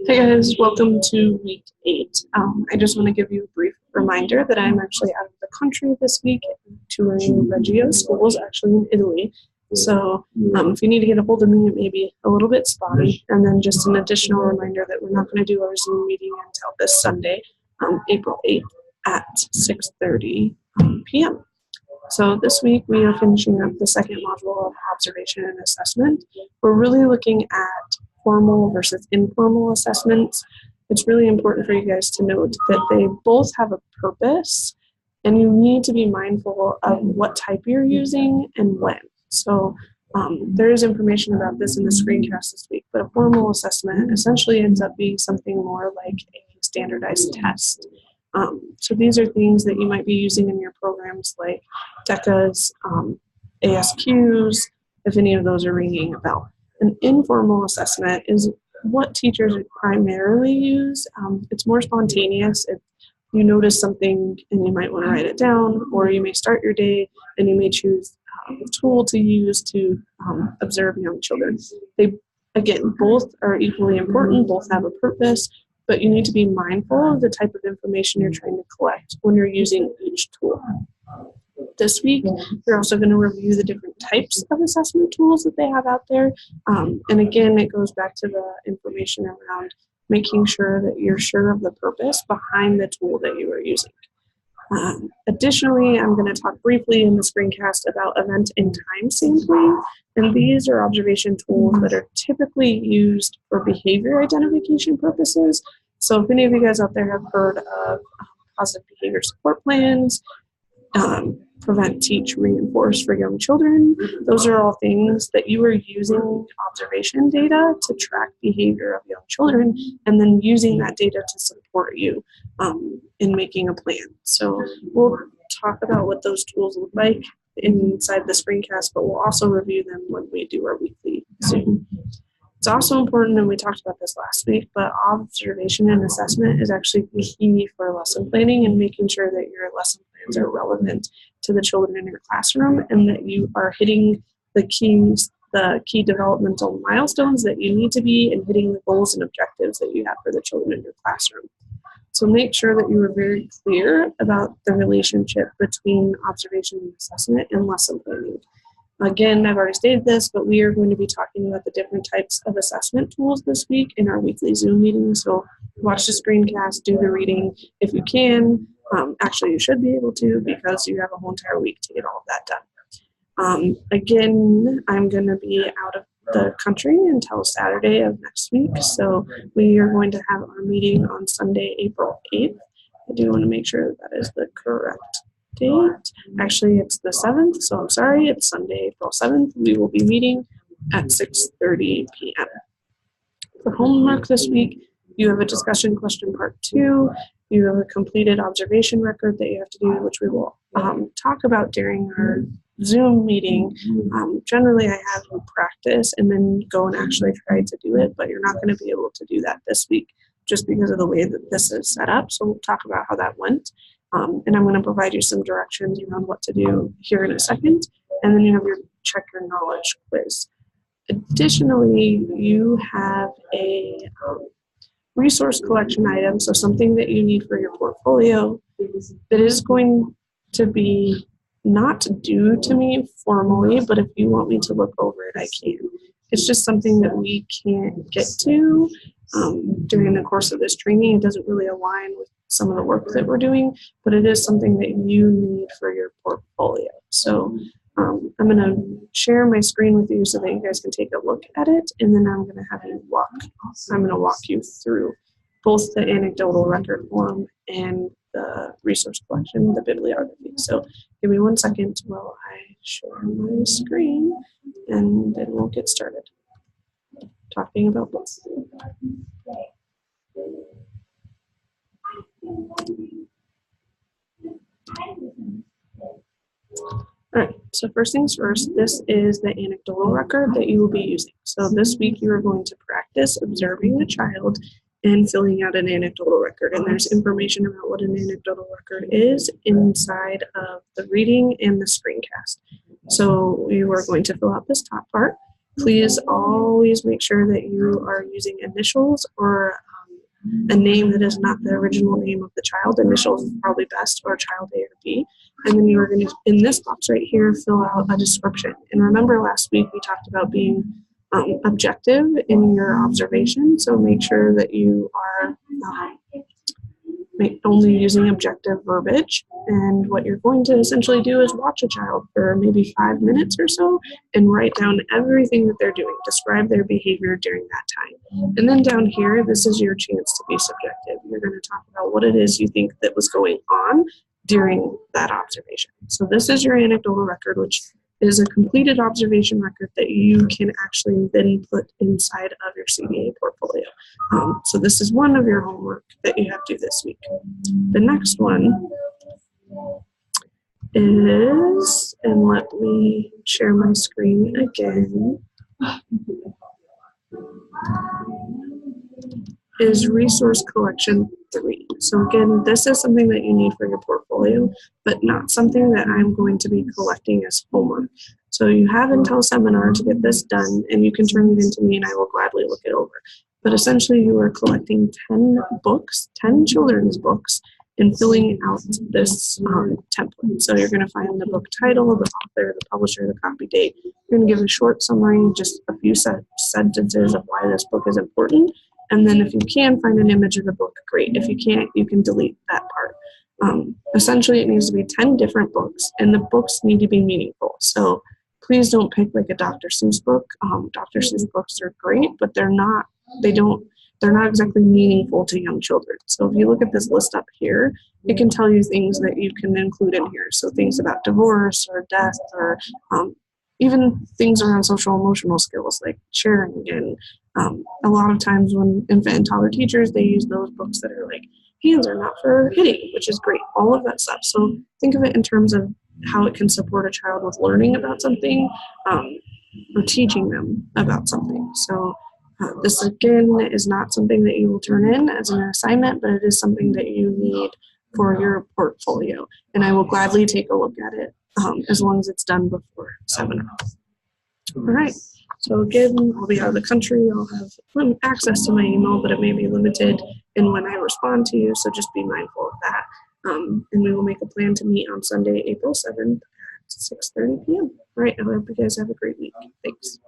Hey guys, welcome to week 8. I just want to give you a brief reminder that I'm actually out of the country this week, touring Reggio schools, actually in Italy. So if you need to get a hold of me, it may be a little bit spotty. And then just an additional reminder that we're not going to do our Zoom meeting until this Sunday, April 8th at 6:30 p.m. So this week we are finishing up the second module of observation and assessment. We're really looking at formal versus informal assessments. It's really important for you guys to note that they both have a purpose, and you need to be mindful of what type you're using and when. So there is information about this in the screencast this week, but a formal assessment essentially ends up being something more like a standardized test. So these are things that you might be using in your programs like DECAs, ASQs, if any of those are ringing a bell. An informal assessment is what teachers primarily use. It's more spontaneous. If you notice something and you might want to write it down, or you may start your day and you may choose a tool to use to observe young children. They, again, both are equally important, both have a purpose, but you need to be mindful of the type of information you're trying to collect when you're using each tool. This week, we're also going to review the different types of assessment tools that they have out there. And again, it goes back to the information around making sure that you're sure of the purpose behind the tool that you are using. Additionally, I'm going to talk briefly in the screencast about event and time sampling. And these are observation tools that are typically used for behavior identification purposes. So if any of you guys out there have heard of positive behavior support plans, prevent, teach, reinforce for young children, those are all things that you are using observation data to track behavior of young children, and then using that data to support you in making a plan. So we'll talk about what those tools look like inside the screencast, but we'll also review them when we do our weekly Zoom. It's also important, and we talked about this last week, but observation and assessment is actually key for lesson planning and making sure that your lesson plans are relevant to the children in your classroom and that you are hitting the key developmental milestones that you need to be and hitting the goals and objectives that you have for the children in your classroom. So make sure that you are very clear about the relationship between observation and assessment and lesson planning. Again, I've already stated this, but we are going to be talking about the different types of assessment tools this week in our weekly Zoom meeting. So watch the screencast, do the reading if you can. Actually, you should be able to because you have a whole entire week to get all of that done. Again, I'm going to be out of the country until Saturday of next week. So we are going to have our meeting on Sunday, April 8th. I do want to make sure that is the correct date. Actually, it's the 7th, so I'm sorry. It's Sunday, April 7th. We will be meeting at 6:30 p.m. For homework this week, you have a discussion question part 2. You have a completed observation record that you have to do, which we will talk about during our Zoom meeting. Generally, I have you practice and then go and actually try to do it, but you're not going to be able to do that this week just because of the way that this is set up. So we'll talk about how that went. And I'm going to provide you some directions around what to do here in a second. And then you have your check your knowledge quiz. Additionally, you have a resource collection item, so something that you need for your portfolio that is going to be not due to me formally, but if you want me to look over it, I can. It's just something that we can't get to during the course of this training. It doesn't really align with some of the work that we're doing, but it is something that you need for your portfolio. So I'm going to share my screen with you so that you guys can take a look at it, and then I'm going to walk you through both the anecdotal record form and the resource collection, the bibliography. So give me 1 second while I share my screen, and then we'll get started talking about both. All right, so first things first, this is the anecdotal record that you will be using. So this week you are going to practice observing the child and filling out an anecdotal record. And there's information about what an anecdotal record is inside of the reading and the screencast. So we were going to fill out this top part. Please always make sure that you are using initials or a name that is not the original name of the child. Initials is probably best, or child A or B. And then you are going to, in this box right here, fill out a description. And remember last week we talked about being objective in your observation. So make sure that you are only using objective verbiage. And what you're going to essentially do is watch a child for maybe 5 minutes or so and write down everything that they're doing, describe their behavior during that time. And then down here, this is your chance to be subjective. You're going to talk about what it is you think that was going on during that observation. So this is your anecdotal record, which is a completed observation record that you can actually then put inside of your CBA portfolio. So this is one of your homework that you have to do this week. The next one is, and let me share my screen again, is resource collection 3. So again, this is something that you need for your portfolio, but not something that I'm going to be collecting as homework. So you have until seminar to get this done, and you can turn it into me and I will gladly look it over. But essentially you are collecting 10 books, 10 children's books, and filling out this template. So you're going to find the book title, the author, the publisher, the copy date. You're going to give a short summary, just a few sentences of why this book is important. And then if you can find an image of the book, great. If you can't, you can delete that part. Essentially, it needs to be 10 different books, and the books need to be meaningful. So please don't pick like a Dr. Seuss book. Dr. Seuss books are great, but they're not exactly meaningful to young children. So if you look at this list up here, it can tell you things that you can include in here. So things about divorce or death, or even things around social emotional skills like sharing. And a lot of times when infant and toddler teachers, they use those books that are like, hands are not for hitting, which is great, all of that stuff. So think of it in terms of how it can support a child with learning about something, or teaching them about something. So this again is not something that you will turn in as an assignment, but it is something that you need for your portfolio. And I will gladly take a look at it as long as it's done before seminar. All right. So again, I'll be out of the country. I'll have access to my email, but it may be limited in when I respond to you. So just be mindful of that. And we will make a plan to meet on Sunday, April 7th at 6:30 p.m. All right. I hope you guys have a great week. Thanks.